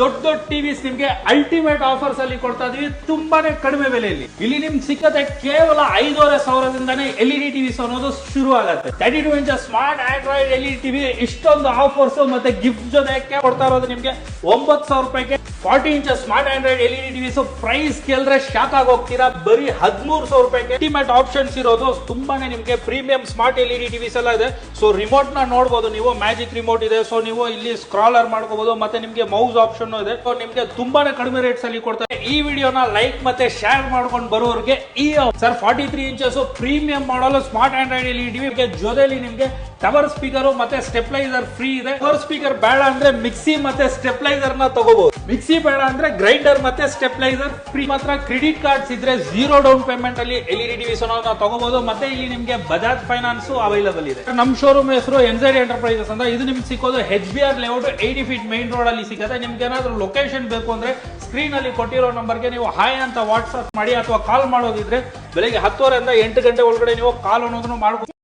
ದೊಡ್ಡ ದೊಡ್ಡ ಟಿವಿಸ್ ನಿಮ್ಗೆ ಅಲ್ಟಿಮೇಟ್ ಆಫರ್ಸ್ ಅಲ್ಲಿ ಕೊಡ್ತಾ ಇದೀವಿ, ತುಂಬಾನೇ ಕಡಿಮೆ ಬೆಲೆಯಲ್ಲಿ. ಇಲ್ಲಿ ನಿಮ್ಗೆ ಸಿಕ್ಕತ್ತೆ ಕೇವಲ 5,500 ಎಲ್ಇಡಿ ಟಿವಿಸ್ ಅನ್ನೋದು ಶುರು ಆಗುತ್ತೆ. 32 inch smart Android LED TV ಇಷ್ಟೊಂದು ಆಫರ್ಸ್ ಮತ್ತೆ ಗಿಫ್ಟ್ ಜೊತೆ ಕೊಡ್ತಾ ಇರೋದು ನಿಮ್ಗೆ 9,000 ರೂಪಾಯಿಗೆ. 40 inch smart Android LED TVs price ಕೇಳಿದ್ರೆ ಶಾಕ್ ಆಗಿ ಹೋಗ್ತೀರಾ, ಬರೀ 13,000 ರೂಪಾಯಿಗೆ. ಅಲ್ಟಿಮೇಟ್ ಆಪ್ಷನ್ಸ್ ಇರೋದು ತುಂಬಾನೇ ನಿಮ್ಗೆ ಪ್ರೀಮಿಯಂ ಸ್ಮಾರ್ಟ್ ಎಲ್ಇಡಿ ಟಿವಿಸ್ ಎಲ್ಲ ಇದೆ. ಸೊ ರಿಮೋಟ್ ನ ನೋಡಬಹುದು ನೀವು, ಮ್ಯಾಜಿಕ್ ರಿಮೋಟ್ ಇದೆ. ಸೊ ನೀವು ಇಲ್ಲಿ ಸ್ಕ್ರಾಲರ್ ಮಾಡ್ಕೋಬಹುದು, ಮತ್ತೆ ನಿಮ್ಗೆ ಮೌಸ್ ಆಪ್ಷನ್ ಇದೆ. ಸೊ ನಿಮ್ಗೆ ತುಂಬಾನೇ ಕಡಿಮೆ ರೇಟ್ಸ್ ಅಲ್ಲಿ ಕೊಡ್ತಾರೆ. ಈ ವಿಡಿಯೋನ ಲೈಕ್ ಮತ್ತೆ ಶೇರ್ ಮಾಡ್ಕೊಂಡು ಬರೋರಿಗೆ ಈ ಸರ್ 43 ಇಂಚಸ್ ಪ್ರೀಮಿಯಂ ಮಾಡಲ್ ಸ್ಮಾರ್ಟ್ ಆಂಡ್ರಾಯ್ಡ್ ಎಲ್ಇಡಿ ಟಿವಿ ಜೊತೆಲಿ ನಿಮ್ಗೆ ಟವರ್ ಸ್ಪೀಕರ್ ಮತ್ತೆ ಸ್ಟೆಪ್ಲೈಸರ್ ಫ್ರೀ ಇದೆ. ಟವರ್ ಸ್ಪೀಕರ್ ಬೇಡ ಅಂದ್ರೆ ಮಿಕ್ಸಿ ಮತ್ತೆ ಸ್ಟೆಪ್ಲೈಸರ್ ನ ತಗೋಬಹುದು. ಮಿಕ್ಸಿ ಬೇಡ ಅಂದ್ರೆ ಗ್ರೈಂಡರ್ ಮತ್ತೆ ಸ್ಟೆಪ್ಲೈಸರ್ ಫ್ರೀ. ಮಾತ್ರ ಕ್ರೆಡಿಟ್ ಕಾರ್ಡ್ಸ್ ಇದ್ರೆ 0 ಡೌನ್ ಪೇಮೆಂಟ್ ಅಲ್ಲಿ ಎಲ್ಇಡಿ ಟಿವಿಸ್ ತಗೋಬಹುದು. ಮತ್ತೆ ಇಲ್ಲಿ ನಿಮ್ಗೆ ಬಜಾಜ್ ಫೈನಾನ್ಸ್ ಅವೈಲೇಬಲ್ ಇದೆ. ನಮ್ಮ ಶೋರೂಮ್ ಹೆಸರು ಎನ್ಝೆಡ್ ಎಂಟರ್ಪ್ರೈಸಸ್ ಅಂತ. ಇದು ನಿಮ್ಗೆ ಸಿಕ್ಕೋದು HBR layout 80 feet main road ಅಲ್ಲಿ ಸಿಗುತ್ತೆ. ನಿಮ್ಗೆ ಏನಾದ್ರು ಲೊಕೇಶನ್ ಬೇಕು ಅಂದ್ರೆ ಸ್ಕ್ರೀನ್ ಅಲ್ಲಿ ಕೊಟ್ಟಿರೋ ನಂಬರ್ಗೆ ನೀವು ಹಾಯ್ ಅಂತ ವಾಟ್ಸ್ಆಪ್ ಮಾಡಿ ಅಥವಾ ಕಾಲ್ ಮಾಡೋದಿದ್ರೆ ಬೆಳಿಗ್ಗೆ 10 ಗಂಟೆಯಿಂದ 8 ಗಂಟೆ ಒಳಗಡೆ ನೀವು ಕಾಲ್ ಅನ್ನೋದನ್ನು ಮಾಡ್ಬೋದು.